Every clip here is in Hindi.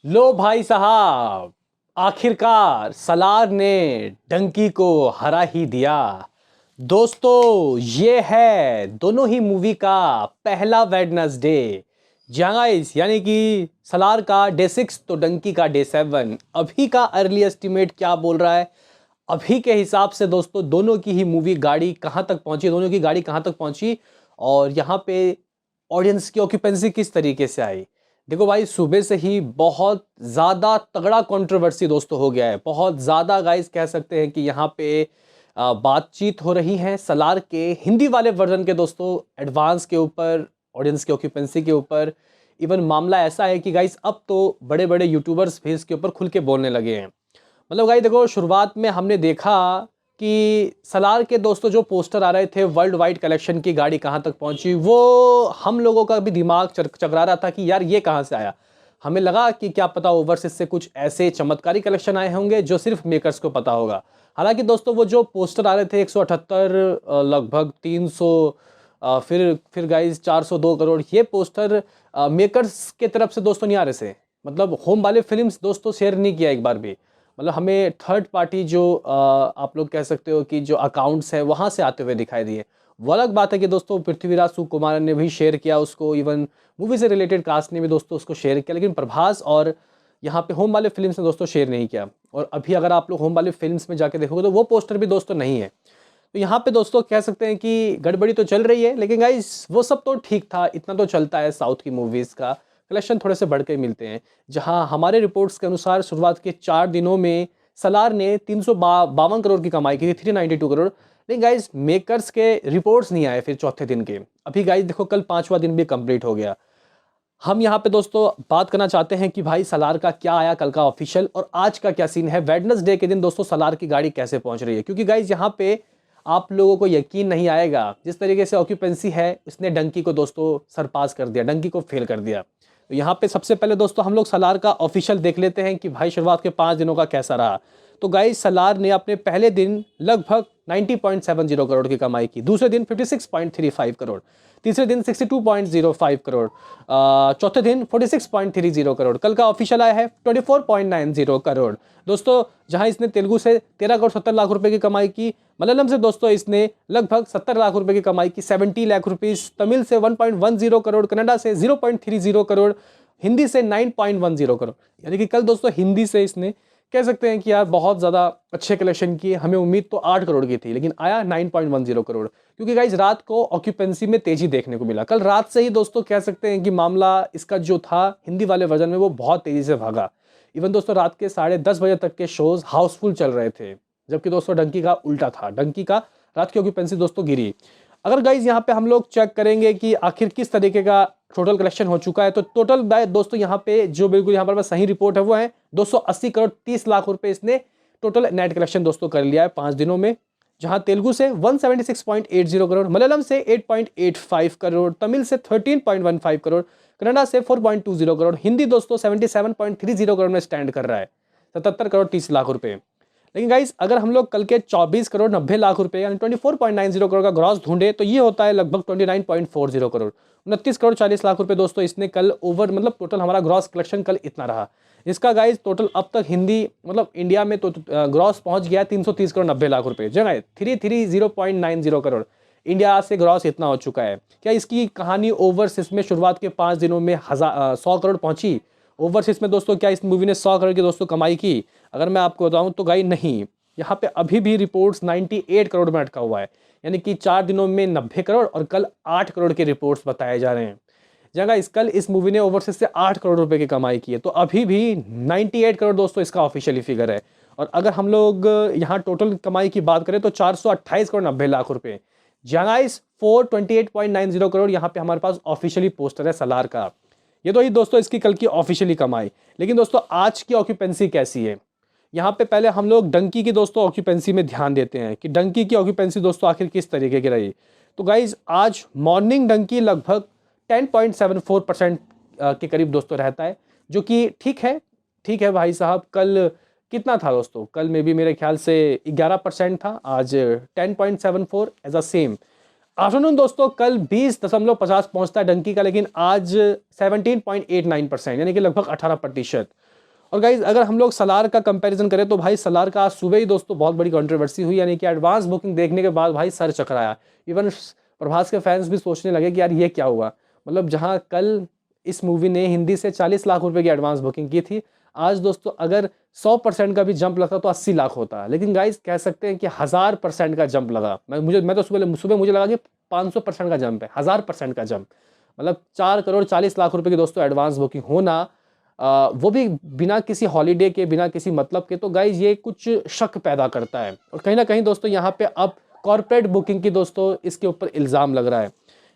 लो भाई साहब, आखिरकार सलार ने डंकी को हरा ही दिया। दोस्तों ये है दोनों ही मूवी का पहला वेडनेसडे। गाइस यानी कि सलार का डे 6 तो डंकी का डे 7। अभी का अर्ली एस्टिमेट क्या बोल रहा है? अभी के हिसाब से दोस्तों दोनों की ही मूवी गाड़ी कहाँ तक पहुंची, दोनों की गाड़ी कहाँ तक पहुंची और यहाँ पे ऑडियंस की ऑक्यूपेंसी किस तरीके से आई। देखो भाई, सुबह से ही बहुत ज़्यादा तगड़ा कंट्रोवर्सी दोस्तों हो गया है। बहुत ज़्यादा गाइस कह सकते हैं कि यहाँ पे बातचीत हो रही है सलार के हिंदी वाले वर्जन के दोस्तों एडवांस के ऊपर, ऑडियंस की ऑक्यूपेंसी के ऊपर। इवन मामला ऐसा है कि गाइस अब तो बड़े बड़े यूट्यूबर्स भी इसके ऊपर खुल के बोलने लगे हैं। मतलब गाइस देखो, शुरुआत में हमने देखा कि सलार के दोस्तों जो पोस्टर आ रहे थे वर्ल्ड वाइड कलेक्शन की गाड़ी कहाँ तक पहुंची, वो हम लोगों का भी दिमाग चकरा रहा था कि यार ये कहाँ से आया। हमें लगा कि क्या पता ओवरसीज से कुछ ऐसे चमत्कारी कलेक्शन आए होंगे जो सिर्फ मेकर्स को पता होगा। हालांकि दोस्तों वो जो पोस्टर आ रहे थे 178, लगभग 300, फिर गाइस 402 करोड़, ये पोस्टर मेकर्स के तरफ से दोस्तों नहीं आ रहे थे। मतलब होम वाले फिल्म्स दोस्तों शेयर नहीं किया एक बार भी। मतलब हमें थर्ड पार्टी जो आप लोग कह सकते हो कि जो अकाउंट्स हैं वहाँ से आते हुए दिखाई दिए। वो अलग बात है कि दोस्तों पृथ्वीराज सुकुमार ने भी शेयर किया उसको, इवन मूवी से रिलेटेड कास्ट ने भी दोस्तों उसको शेयर किया, लेकिन प्रभास और यहाँ पे होम वाले फिल्म्स ने दोस्तों शेयर नहीं किया। और अभी अगर आप लोग होम वाले फिल्म्स में जाके देखोगे तो वो पोस्टर भी दोस्तों नहीं है। तो यहाँ पे दोस्तों कह सकते हैं कि गड़बड़ी तो चल रही है, लेकिन गाइस वो सब तो ठीक था, इतना तो चलता है। साउथ की मूवीज़ का कलेक्शन थोड़े से बढ़ के मिलते हैं। जहाँ हमारे रिपोर्ट्स के अनुसार शुरुआत के 4 दिनों में सलार ने 352 करोड़ की कमाई की थी, 392 करोड़। लेकिन गाइस मेकर्स के रिपोर्ट्स नहीं आए फिर चौथे दिन के। अभी गाइस देखो कल 5वां दिन भी कंप्लीट हो गया। हम यहाँ पे दोस्तों बात करना चाहते हैं कि भाई सलार का क्या आया कल का ऑफिशियल और आज का क्या सीन है। वेडनेसडे के दिन दोस्तों सलार की गाड़ी कैसे पहुंच रही है, क्योंकि गाइज यहाँ पे आप लोगों को यकीन नहीं आएगा जिस तरीके से ऑक्यूपेंसी है उसने डंकी को दोस्तों सरपास कर दिया, डंकी को फेल कर दिया। तो यहाँ पे सबसे पहले दोस्तों हम लोग सलार का ऑफिशियल देख लेते हैं कि भाई शुरुआत के 5 दिनों का कैसा रहा। तो गाइज सलार ने अपने पहले दिन लगभग 90.70 करोड़ की कमाई की, दूसरे दिन 56.35 करोड़, तीसरे दिन 62.05 करोड़, चौथे दिन 46.30 करोड़, कल का ऑफिशियल आया है 24.90 करोड़। दोस्तों जहां इसने तेलुगु से 13 करोड़ 70 लाख रुपए की कमाई की, मलयालम से दोस्तों इसने लगभग 70 लाख रुपए की कमाई की, 70 लाख रुपीस, तमिल से 1.10 करोड़, कन्नडा से 0.30 करोड़, हिंदी से 9.10 करोड़। यानी कि कल दोस्तों हिंदी से इसने कह सकते हैं कि यार बहुत ज़्यादा अच्छे कलेक्शन किए। हमें उम्मीद तो 8 करोड़ की थी, लेकिन आया 9.10 करोड़, क्योंकि गाइज रात को ऑक्यूपेंसी में तेजी देखने को मिला। कल रात से ही दोस्तों कह सकते हैं कि मामला इसका जो था हिंदी वाले वर्जन में वो बहुत तेजी से भागा। इवन दोस्तों रात के 10:30 बजे तक के शोज हाउसफुल चल रहे थे, जबकि दोस्तों डंकी का उल्टा था, डंकी का रात की ऑक्यूपेंसी दोस्तों गिरी। अगर गाइज यहाँ पे हम लोग चेक करेंगे कि आखिर किस तरीके का टोटल कलेक्शन हो चुका है, तो टोटल दोस्तों यहाँ पे जो बिल्कुल यहाँ पर सही रिपोर्ट है वो है 280 करोड़ 30 लाख रुपए इसने टोटल नेट कलेक्शन दोस्तों कर लिया है 5 दिनों में। जहां तेलुगु से 176.80 करोड़, मलयालम से 8.85 करोड़, तमिल से 13.15 करोड़, कन्नडा से 4.20 करोड़, हिंदी दोस्तों 77.30 करोड़ में स्टैंड कर रहा है, 77 करोड़ 30 लाख रुपए। लेकिन गाइस अगर हम लोग कल के 24 करोड़ 90 लाख रुपए यानी 24.90 करोड़ का ग्रॉस ढूंढे तो ये होता है लगभग 29.40 करोड़, 29 करोड़ 40 लाख रुपए दोस्तों इसने कल ओवर, मतलब टोटल हमारा ग्रॉस कलेक्शन कल इतना रहा। इसका गाइस टोटल अब तक हिंदी मतलब इंडिया में तो ग्रॉस पहुंच गया 330 करोड़ 90 लाख रुपए, जगह 330.90 करोड़। इंडिया से ग्रॉस इतना हो चुका है। क्या इसकी कहानी ओवरसीज में शुरुआत के 5 दिनों में 100 करोड़ पहुंची? ओवरसीज में दोस्तों क्या इस मूवी ने 100 करोड़ की दोस्तों कमाई की? अगर मैं आपको बताऊं तो गाई नहीं, यहाँ पे अभी भी रिपोर्ट्स 98 करोड़ में अटका हुआ है। यानी कि 4 दिनों में 90 करोड़ और कल 8 करोड़ के रिपोर्ट्स बताए जा रहे हैं। जगह कल इस मूवी ने ओवरसीज से 8 करोड़ रुपए की कमाई की है, तो अभी भी 98 करोड़ दोस्तों इसका ऑफिशियली फिगर है। और अगर हम लोग यहाँ टोटल कमाई की बात करें तो 428 करोड़ 90 लाख रुपए, जगह इस 428.90 करोड़ यहाँ पे हमारे पास ऑफिशियली पोस्टर है सलार का। ये तो ही दोस्तों इसकी कल की ऑफिशियली कमाई। लेकिन दोस्तों आज की ऑक्यूपेंसी कैसी है, यहाँ पे पहले हम लोग डंकी की दोस्तों ऑक्यूपेंसी में ध्यान देते हैं कि डंकी की ऑक्यूपेंसी दोस्तों आखिर किस तरीके की रही। तो गाइज आज मॉर्निंग डंकी लगभग 10.74% के करीब दोस्तों रहता है, जो कि ठीक है। ठीक है भाई साहब, कल कितना था दोस्तों? कल में भी मेरे ख्याल से 11% था, आज 10.74 एज अ सेम। आफ्टरनून दोस्तों कल 20.50 पहुंचता है डंकी का, लेकिन आज 17.89% यानी कि लगभग 18%। और गाइज अगर हम लोग सलार का कंपैरिजन करें तो भाई सलार का आज सुबह ही दोस्तों बहुत बड़ी कंट्रोवर्सी हुई, यानी कि एडवांस बुकिंग देखने के बाद भाई सर चकराया। इवन प्रभास के फैंस भी सोचने लगे कि यार ये क्या हुआ, मतलब जहां कल इस मूवी ने हिंदी से 40 लाख रुपए की एडवांस बुकिंग की थी, आज दोस्तों अगर 100% का भी जंप लगता तो 80 लाख होता। लेकिन गाइज कह सकते हैं कि 1000% का जंप लगा। मैं तो सुबह मुझे लगा कि 500% का जंप है, 1000% का जंप, मतलब 4 करोड़ 40 लाख रुपए की दोस्तों एडवांस बुकिंग होना, वो भी बिना किसी हॉलीडे के, बिना किसी मतलब के। तो गाइज ये कुछ शक पैदा करता है, और कहीं ना कहीं दोस्तों यहाँ पे अब कॉर्पोरेट बुकिंग की दोस्तों इसके ऊपर इल्ज़ाम लग रहा है।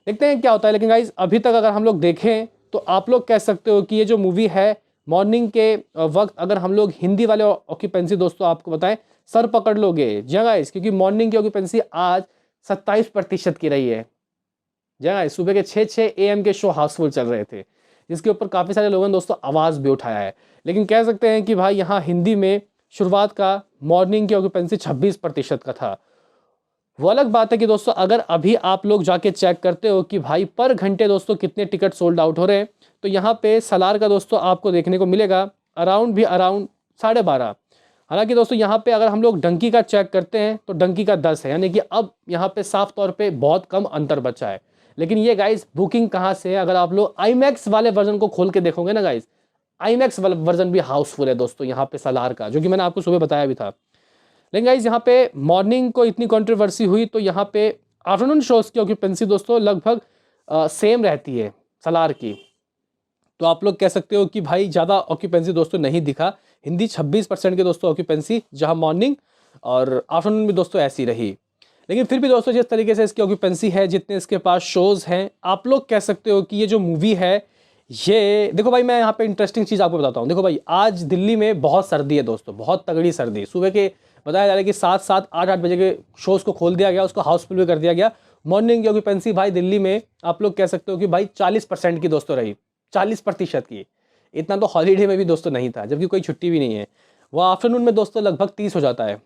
देखते हैं क्या होता है। लेकिन गाइज अभी तक अगर हम लोग देखें तो आप लोग कह सकते हो कि ये जो मूवी है मॉर्निंग के वक्त, अगर हम लोग हिंदी वाले ऑक्यूपेंसी दोस्तों आपको बताएं, सर पकड़ लोगे जी गाइस, क्योंकि मॉर्निंग की ऑक्यूपेंसी आज 27% की रही है। जी गाइस, सुबह के 6 AM के शो हाउसफुल चल रहे थे, जिसके ऊपर काफ़ी सारे लोगों ने दोस्तों आवाज़ भी उठाया है। लेकिन कह सकते हैं कि भाई यहाँ हिंदी में शुरुआत का मॉर्निंग की ऑक्यूपेंसी 26% का था। वो अलग बात है कि दोस्तों अगर अभी आप लोग जाके चेक करते हो कि भाई पर घंटे दोस्तों कितने टिकट सोल्ड आउट हो रहे हैं, तो यहाँ पे सलार का दोस्तों आपको देखने को मिलेगा अराउंड 12:30। हालांकि दोस्तों यहाँ पे अगर हम लोग डंकी का चेक करते हैं तो डंकी का 10 है, यानी कि अब यहाँ पे साफ तौर पे बहुत कम अंतर बचा है। लेकिन ये गाइस बुकिंग कहाँ से है, अगर आप लोग आईमैक्स वाले वर्जन को खोल के देखोगे ना गाइस, आईमैक्स वाला वर्जन भी हाउसफुल है दोस्तों यहाँ पे सलार का, जो कि मैंने आपको सुबह बताया भी था। लेकिन गाइज यहाँ पे मॉर्निंग को इतनी कंट्रोवर्सी हुई तो यहाँ पे आफ्टरनून शोज की ऑक्यूपेंसी दोस्तों लगभग सेम रहती है सलार की। तो आप लोग कह सकते हो कि भाई ज़्यादा ऑक्यूपेंसी दोस्तों नहीं दिखा। हिंदी 26% के दोस्तों ऑक्यूपेंसी, जहाँ मॉर्निंग और आफ्टरनून भी दोस्तों ऐसी रही। लेकिन फिर भी दोस्तों जिस तरीके से इसकी ऑक्यूपेंसी है, जितने इसके पास शोज़ हैं, आप लोग कह सकते हो कि ये जो मूवी है, ये देखो भाई मैं यहाँ पे इंटरेस्टिंग चीज़ आपको बताता हूँ। देखो भाई आज दिल्ली में बहुत सर्दी है दोस्तों, बहुत तगड़ी सर्दी। सुबह के बताया जा रहा है कि 7-8 बजे के शोज़ को खोल दिया गया, उसको हाउसफुल भी कर दिया गया। मॉर्निंग की ऑक्यूपेंसी भाई दिल्ली में आप लोग कह सकते हो कि भाई 40% की दोस्तों रही, 40% की। इतना तो हॉलीडे में भी दोस्तों नहीं था, जबकि कोई छुट्टी भी नहीं है। वह आफ्टरनून में दोस्तों लगभग 30 हो जाता है।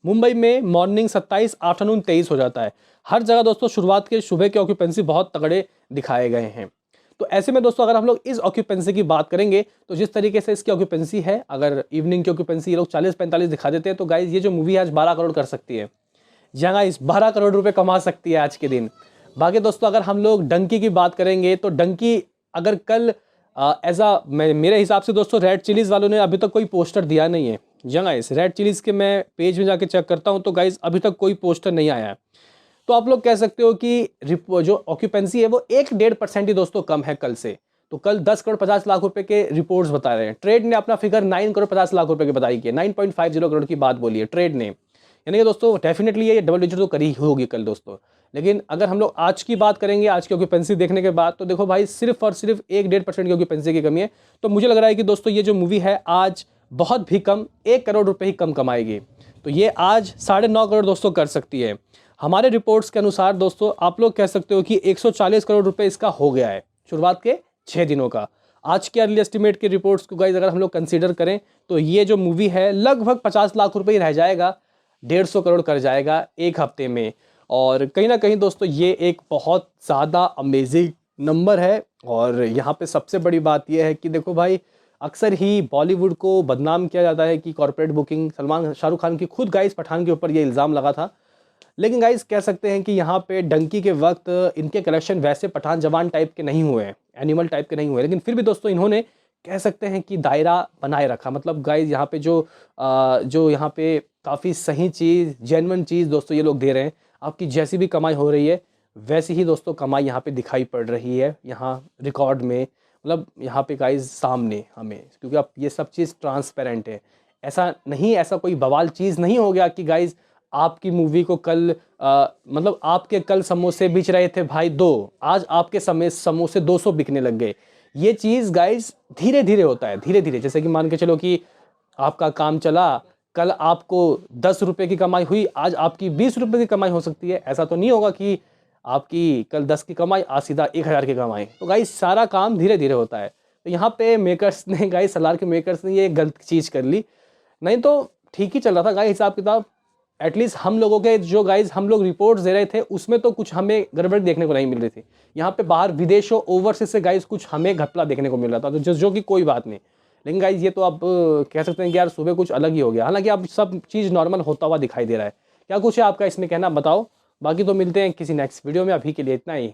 मुंबई में मॉर्निंग 27, आफ्टरनून 23 हो जाता है। हर जगह दोस्तों शुरुआत के सुबह के ऑक्यूपेंसी बहुत तगड़े दिखाए गए हैं। तो ऐसे में दोस्तों अगर हम लोग इस ऑक्यूपेंसी की बात करेंगे तो जिस तरीके से इसकी ऑक्यूपेंसी है, अगर इवनिंग की ऑक्यूपेंसी ये लोग 40-45 दिखा देते हैं तो गाइज ये जो मूवी आज 12 करोड़ कर सकती है। जहाँ गाइज 12 करोड़ रुपए कमा सकती है आज के दिन। बाकी दोस्तों अगर हम लोग डंकी की बात करेंगे तो डंकी अगर कल मेरे हिसाब से दोस्तों रेड चिलीज़ वालों ने अभी तक कोई पोस्टर दिया नहीं है। जहाँ गाइज रेड चिलीज़ के मैं पेज में जाके चेक करता हूँ तो गाइज अभी तक कोई पोस्टर नहीं आया है। तो आप लोग कह सकते हो कि जो ऑक्यूपेंसी है वो 1-1.5% ही दोस्तों कम है कल से। तो कल 10 करोड़ 50 लाख रुपए के रिपोर्ट्स बता रहे हैं। ट्रेड ने अपना फिगर 9 करोड़ 50 लाख रुपए की बताई कि 9.50 करोड़ की बात बोली है ट्रेड ने, यानी कि दोस्तों डेफिनेटली ये डबल डिजिट तो करी होगी कल दोस्तों। लेकिन अगर हम लोग आज की बात करेंगे, आज की ऑक्यूपेंसी देखने के बाद, तो देखो भाई सिर्फ और सिर्फ 1-1.5% की ऑक्यूपेंसी की कमी है। तो मुझे लग रहा है कि दोस्तों ये जो मूवी है आज बहुत भी कम 1 करोड़ रुपए ही कम कमाएगी। तो ये आज 9.5 करोड़ दोस्तों कर सकती है। हमारे रिपोर्ट्स के अनुसार दोस्तों आप लोग कह सकते हो कि 140 करोड़ रुपए इसका हो गया है शुरुआत के 6 दिनों का। आज के अर्ली एस्टिमेट के रिपोर्ट्स को गाइस अगर हम लोग कंसीडर करें तो ये जो मूवी है लगभग 50 लाख रुपए ही रह जाएगा, 150 करोड़ कर जाएगा एक हफ्ते में। और कहीं ना कहीं दोस्तों ये एक बहुत ज़्यादा अमेजिंग नंबर है। और यहाँ पे सबसे बड़ी बात यह है कि देखो भाई अक्सर ही बॉलीवुड को बदनाम किया जाता है कि कॉर्पोरेट बुकिंग, सलमान शाहरुख खान की खुद गाइस पठान के ऊपर ये इल्ज़ाम लगा था। लेकिन गाइस कह सकते हैं कि यहाँ पे डंकी के वक्त इनके कलेक्शन वैसे पठान जवान टाइप के नहीं हुए, एनिमल टाइप के नहीं हुए। लेकिन फिर भी दोस्तों इन्होंने कह सकते हैं कि दायरा बनाए रखा। मतलब गाइस यहाँ पे जो यहाँ पे काफ़ी सही चीज़, जेन्युइन चीज़ दोस्तों ये लोग दे रहे हैं। आपकी जैसी भी कमाई हो रही है वैसी ही दोस्तों कमाई यहाँ पे दिखाई पड़ रही है, यहाँ रिकॉर्ड में, मतलब यहाँ पे गाइस सामने हमें, क्योंकि अब ये सब चीज़ ट्रांसपेरेंट है। ऐसा कोई बवाल चीज़ नहीं हो गया कि गाइस आपकी मूवी को कल मतलब आपके कल समोसे बिक रहे थे भाई 2, आज आपके समोसे 200 बिकने लग गए। ये चीज़ गाइस धीरे धीरे होता है, धीरे धीरे। जैसे कि मान के चलो कि आपका काम चला, कल आपको 10 रुपये की कमाई हुई, आज आपकी 20 रुपये की कमाई हो सकती है। ऐसा तो नहीं होगा कि आपकी कल 10 की कमाई आज सीधा 1000 की कमाई। तो गाइस सारा काम धीरे धीरे होता है। तो यहाँ पे मेकर्स ने, गाइस सलार के मेकर्स ने ये गलत चीज़ कर ली। नहीं तो ठीक ही चल रहा था गाइस हिसाब किताब। एटलीस्ट हम लोगों के जो गाइज हम लोग रिपोर्ट्स दे रहे थे उसमें तो कुछ हमें गड़बड़ देखने को नहीं मिल रही थी। यहाँ पे बाहर विदेशों ओवरसीज से गाइज कुछ हमें घपला देखने को मिल रहा था, तो जो कि कोई बात नहीं। लेकिन गाइज ये तो आप कह सकते हैं कि यार सुबह कुछ अलग ही हो गया। हालांकि अब सब चीज़ नॉर्मल होता हुआ दिखाई दे रहा है। क्या कुछ है आपका इसमें कहना, बताओ। बाकी तो मिलते हैं किसी नेक्स्ट वीडियो में, अभी के लिए इतना ही।